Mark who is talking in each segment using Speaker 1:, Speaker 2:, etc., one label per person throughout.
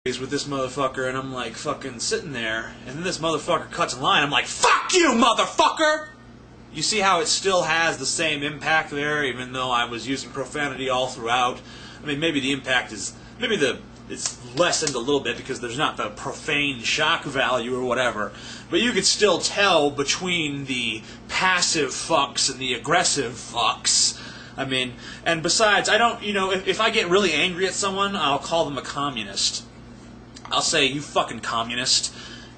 Speaker 1: with this motherfucker, and I'm like fucking sitting there, and then this motherfucker cuts in line. I'm like, fuck you, motherfucker! You see how it still has the same impact there, even though I was using profanity all throughout. I mean, maybe the impact is, it's lessened a little bit because there's not the profane shock value or whatever, but you could still tell between the passive fucks and the aggressive fucks. I mean, and besides, I don't, if I get really angry at someone, I'll call them a communist. I'll say, you fucking communist.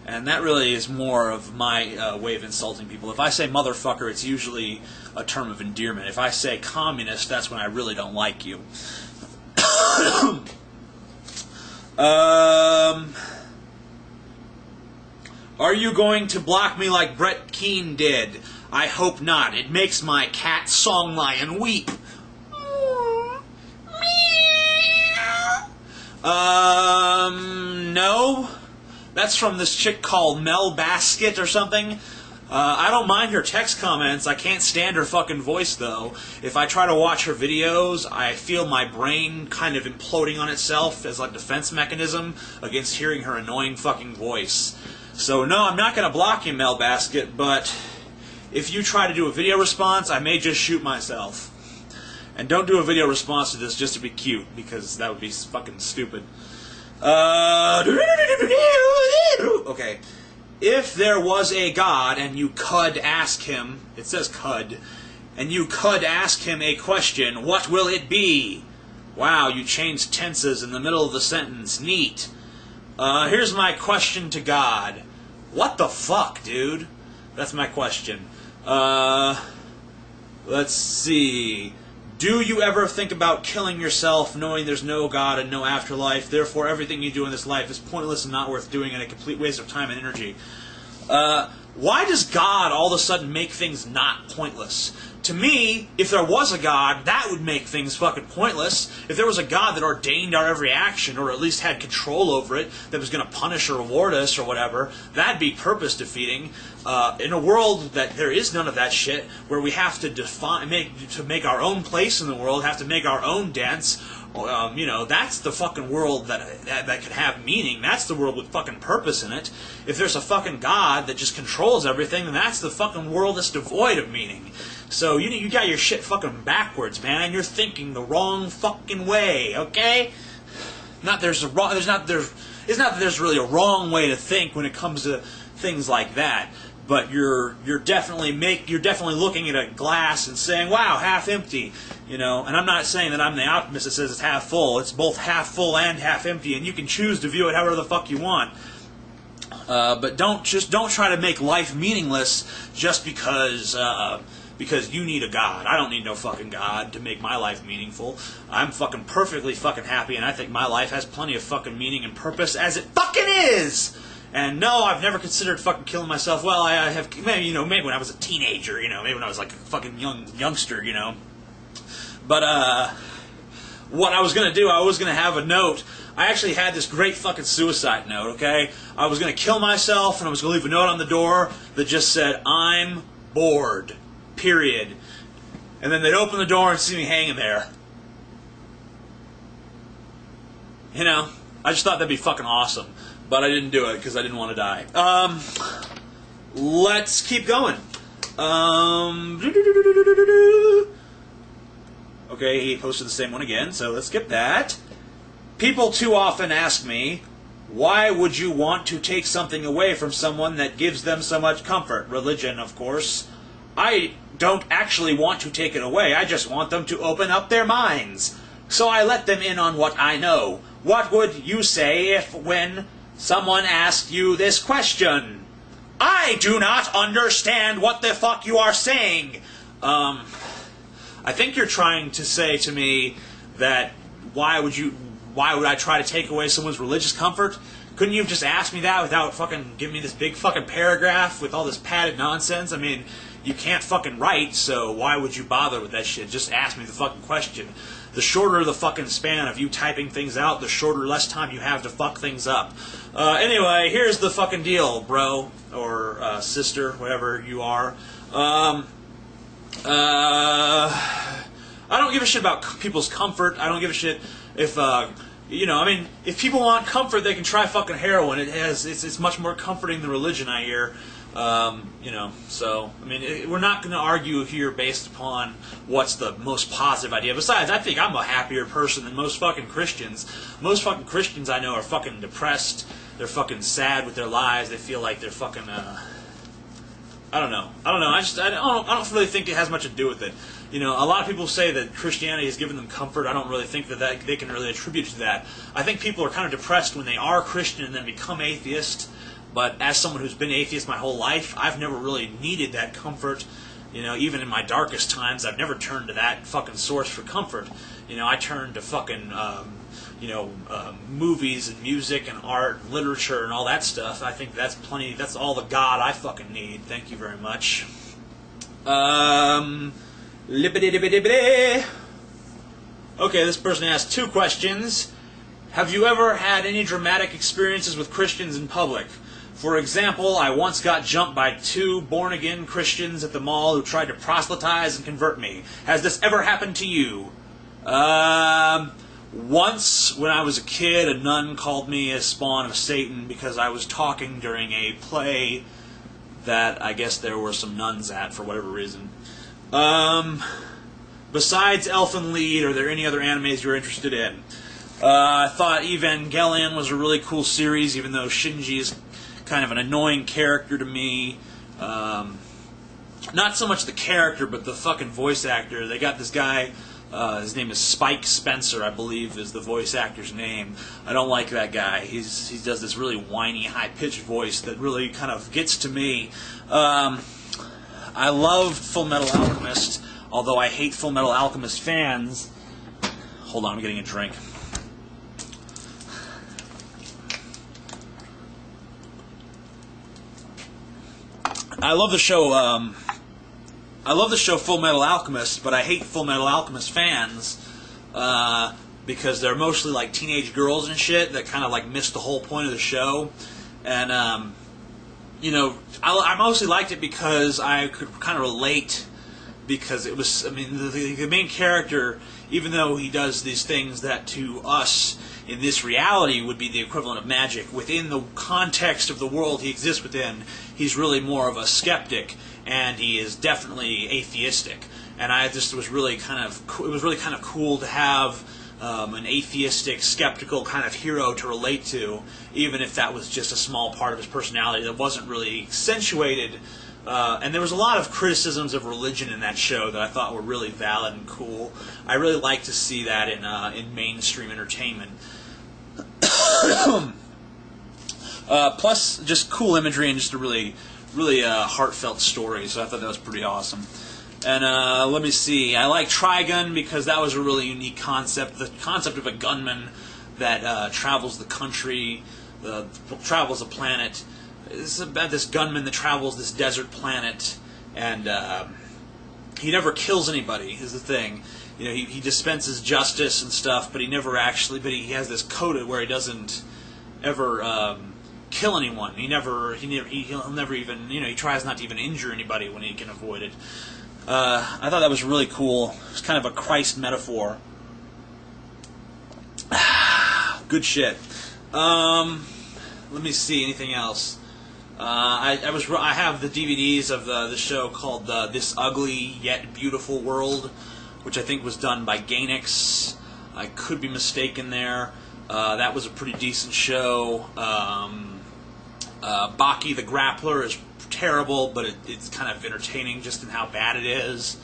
Speaker 1: And that really is more of my way of insulting people. If I say motherfucker, it's usually a term of endearment. If I say communist, that's when I really don't like you. Are you going to block me like Brett Keane did? I hope not. It makes my cat Song Lion weep. No. That's from this chick called Mel Basket or something. I don't mind her text comments. I can't stand her fucking voice, though. If I try to watch her videos, I feel my brain kind of imploding on itself as a defense mechanism against hearing her annoying fucking voice. So, no, I'm not going to block you, Mel Basket, but if you try to do a video response, I may just shoot myself. And don't do a video response to this just to be cute, because that would be fucking stupid. Okay. If there was a God and you could ask him, it says could, and you could ask him a question, what will it be? Wow, you changed tenses in the middle of the sentence. Neat. Here's my question to God. What the fuck, dude? That's my question. Let's see. Do you ever think about killing yourself knowing there's no God and no afterlife, therefore everything you do in this life is pointless and not worth doing and a complete waste of time and energy? Why does God all of a sudden make things not pointless? To me, if there was a God, that would make things fucking pointless. If there was a God that ordained our every action, or at least had control over it, that was going to punish or reward us or whatever, that'd be purpose-defeating. In a world that there is none of that shit, where we have to make our own place in the world, have to make our own dents, that's the fucking world that could have meaning. That's the world with fucking purpose in it. If there's a fucking God that just controls everything, then that's the fucking world that's devoid of meaning. So you got your shit fucking backwards, man. You're thinking the wrong fucking way, okay? It's not that there's really a wrong way to think when it comes to things like that. But you're definitely looking at a glass and saying, "Wow, half empty," And I'm not saying that I'm the optimist that says it's half full. It's both half full and half empty, and you can choose to view it however the fuck you want. But don't try to make life meaningless just because you need a God. I don't need no fucking God to make my life meaningful. I'm fucking perfectly fucking happy, and I think my life has plenty of fucking meaning and purpose as it fucking is. And no, I've never considered fucking killing myself. Well, I have, maybe when I was a teenager, maybe when I was like a fucking youngster, But, what I was gonna do, I was gonna have a note. I actually had this great fucking suicide note, okay? I was gonna kill myself, and I was gonna leave a note on the door that just said, "I'm bored. Period." And then they'd open the door and see me hanging there. I just thought that'd be fucking awesome. But I didn't do it because I didn't want to die. Let's keep going. Okay, he posted the same one again, so let's skip that. People too often ask me, why would you want to take something away from someone that gives them so much comfort? Religion, of course. I don't actually want to take it away. I just want them to open up their minds. So I let them in on what I know. What would you say when someone asked you this question? I do not understand what the fuck you are saying. I think you're trying to say to me that why would I try to take away someone's religious comfort? Couldn't you have just asked me that without fucking giving me this big fucking paragraph with all this padded nonsense? I mean, you can't fucking write, so why would you bother with that shit? Just ask me the fucking question. The shorter the fucking span of you typing things out, the less time you have to fuck things up. Anyway, here's the fucking deal, bro, or sister, whatever you are. I don't give a shit about people's comfort. I don't give a shit if You know, I mean, if people want comfort, they can try fucking heroin. It's much more comforting than religion, I hear. You know, so, I mean, we're not going to argue here based upon what's the most positive idea. Besides, I think I'm a happier person than most fucking Christians. Most fucking Christians I know are fucking depressed. They're fucking sad with their lives. They feel like they're fucking, I don't know. I don't really think it has much to do with it. You know, a lot of people say that Christianity has given them comfort. I don't really think that they can really attribute to that. I think people are kind of depressed when they are Christian and then become atheist. But as someone who's been atheist my whole life, I've never really needed that comfort. You know, even in my darkest times, I've never turned to that fucking source for comfort. You know, I turned to fucking, movies and music and art and literature and all that stuff. I think that's plenty. That's all the God I fucking need. Thank you very much. Okay, this person asked 2 questions. Have you ever had any dramatic experiences with Christians in public? For example, I once got jumped by 2 born-again Christians at the mall who tried to proselytize and convert me. Has this ever happened to you? Once, when I was a kid, a nun called me a spawn of Satan because I was talking during a play that I guess there were some nuns at for whatever reason. Besides Elfen Lied, are there any other animes you're interested in? I thought Evangelion was a really cool series, even though Shinji is kind of an annoying character to me. Not so much the character, but the fucking voice actor. They got this guy, his name is Spike Spencer, I believe is the voice actor's name. I don't like that guy. He does this really whiny, high-pitched voice that really kind of gets to me. I love Full Metal Alchemist, although I hate Full Metal Alchemist fans. Hold on, I'm getting a drink. I love the show. I love the show Full Metal Alchemist, but I hate Full Metal Alchemist fans because they're mostly like teenage girls and shit that kind of like miss the whole point of the show. And you know, I mostly liked it because I could kind of relate. Because it was, I mean, the main character, even though he does these things that to us in this reality would be the equivalent of magic, within the context of the world he exists within, he's really more of a skeptic, and he is definitely atheistic. And I just was really kind of, it was really kind of cool to have an atheistic, skeptical kind of hero to relate to, even if that was just a small part of his personality that wasn't really accentuated. And there was a lot of criticisms of religion in that show that I thought were really valid and cool. I really like to see that in mainstream entertainment. Plus, just cool imagery and just a really heartfelt story. So I thought that was pretty awesome. And let me see. I like Trigun because that was a really unique concept. The concept of a gunman that travels the country, travels a planet. It's about this gunman that travels this desert planet, and he never kills anybody, is the thing. You know, he dispenses justice and stuff, but he never actually, but he has this code where he doesn't ever kill anyone. He'll never even, you know, he tries not to even injure anybody when he can avoid it. I thought that was really cool. It's kind of a Christ metaphor. Good shit. Let me see, anything else? I have the DVDs of the show called This Ugly Yet Beautiful World, which I think was done by Gainax. I could be mistaken there. That was a pretty decent show. Baki the Grappler is terrible, but it's kind of entertaining just in how bad it is.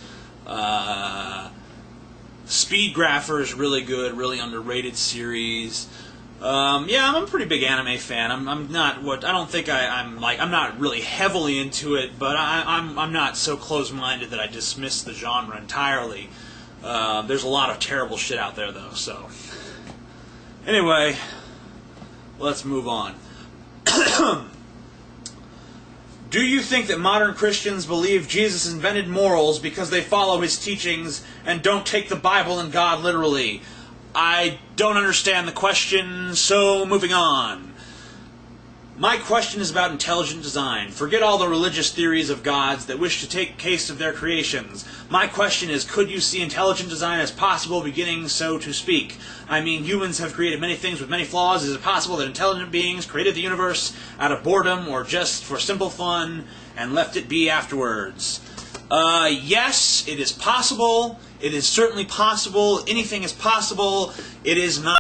Speaker 1: Speed Grapher is really good, really underrated series. Yeah, I'm a pretty big anime fan. I'm not I'm not really heavily into it, but I'm not so close-minded that I dismiss the genre entirely. There's a lot of terrible shit out there, though. So, anyway, let's move on. Do you think that modern Christians believe Jesus invented morals because they follow his teachings and don't take the Bible and God literally? I don't understand the question, so moving on. My question is about intelligent design. Forget all the religious theories of gods that wish to take case of their creations. My question is, could you see intelligent design as possible, beginning so to speak? I mean, humans have created many things with many flaws. Is it possible that intelligent beings created the universe out of boredom or just for simple fun and left it be afterwards? Yes, it is possible. It is certainly possible. Anything is possible. It is not